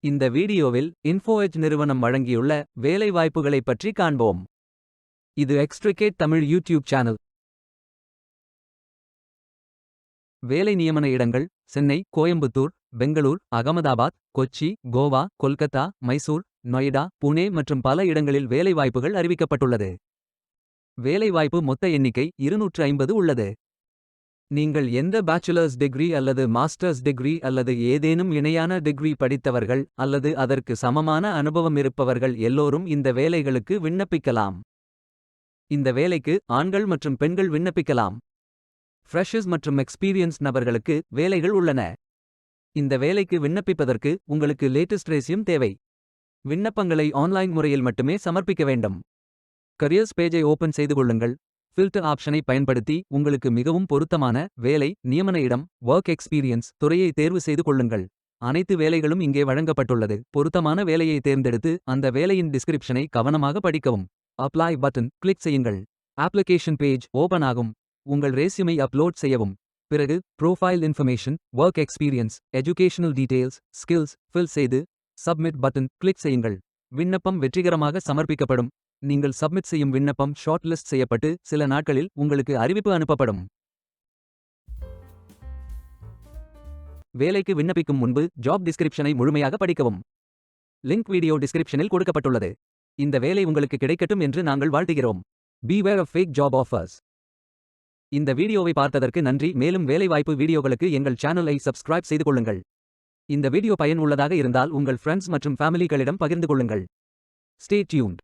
இந்த வீடியோவில் இன்ஃபோஎட்ஜ் நிறுவனம் வழங்கியுள்ள வேலைவாய்ப்புகளைப் பற்றி காண்போம். இது எக்ஸ்ட்ரிகேட் தமிழ் யூடியூப் சேனல். வேலை நியமன இடங்கள்: சென்னை, கோயம்புத்தூர், பெங்களூர், அகமதாபாத், கொச்சி, கோவா, கொல்கத்தா, மைசூர், நொய்டா, புனே மற்றும் பல இடங்களில் வேலைவாய்ப்புகள் அறிவிக்கப்பட்டுள்ளது. வேலைவாய்ப்பு மொத்த எண்ணிக்கை 250 உள்ளது. நீங்கள் எந்த பேச்சுலர்ஸ் டிகிரி அல்லது மாஸ்டர்ஸ் டிகிரி அல்லது ஏதேனும் இணையான டிகிரி படித்தவர்கள் அல்லது அதற்கு சமமான அனுபவம் இருப்பவர்கள் எல்லோரும் இந்த வேலைகளுக்கு விண்ணப்பிக்கலாம். இந்த வேலைக்கு ஆண்கள் மற்றும் பெண்கள் விண்ணப்பிக்கலாம். ஃப்ரெஷர்ஸ் மற்றும் எக்ஸ்பீரியன்ஸ் நபர்களுக்கு வேலைகள் உள்ளன. இந்த வேலைக்கு விண்ணப்பிப்பதற்கு உங்களுக்கு லேட்டஸ்ட் ரெஸ்யூம் தேவை. விண்ணப்பங்களை ஆன்லைன் முறையில் மட்டுமே சமர்ப்பிக்க வேண்டும். கரியர்ஸ் பேஜை ஓபன் செய்து கொள்ளுங்கள். ஃபில்டர் ஆப்ஷனை பயன்படுத்தி உங்களுக்கு மிகவும் பொருத்தமான வேலை, நியமன இடம், வொர்க் எக்ஸ்பீரியன்ஸ் துறையை தேர்வு செய்து கொள்ளுங்கள். அனைத்து வேலைகளும் இங்கே வழங்கப்பட்டுள்ளது. பொருத்தமான வேலையை தேர்ந்தெடுத்து அந்த வேலையின் டிஸ்கிரிப்ஷனை கவனமாக படிக்கவும். அப்ளை பட்டன் கிளிக் செய்யுங்கள். அப்ளிகேஷன் பேஜ் ஓபன் ஆகும். உங்கள் ரெஸ்யூமை அப்லோட் செய்யவும். பிறகு profile information, work experience, educational details, skills fill செய்து சப்மிட் பட்டன் கிளிக் செய்யுங்கள். விண்ணப்பம் வெற்றிகரமாக சமர்ப்பிக்கப்படும். நீங்கள் சப்மிட் செய்யும் விண்ணப்பம் ஷார்ட் லிஸ்ட் செய்யப்பட்டு சில நாட்களில் உங்களுக்கு அறிவிப்பு அனுப்பப்படும். வேலைக்கு விண்ணப்பிக்கும் முன்பு ஜாப் டிஸ்கிரிப்ஷனை முழுமையாக படிக்கவும். லிங்க் வீடியோ டிஸ்கிரிப்ஷனில் கொடுக்கப்பட்டுள்ளது. இந்த வேலை உங்களுக்கு கிடைக்கட்டும் என்று நாங்கள் வாழ்த்துகிறோம். Beware of fake job offers. இந்த வீடியோவை பார்த்ததற்கு நன்றி. மேலும் வேலைவாய்ப்பு வீடியோகளுக்கு எங்கள் சேனலை சப்ஸ்கிரைப் செய்து கொள்ளுங்கள். இந்த வீடியோ பயனுள்ளதாக இருந்தால் உங்கள் ஃப்ரெண்ட்ஸ் மற்றும் ஃபேமிலிகளிடம் பகிர்ந்து கொள்ளுங்கள். Stay tuned.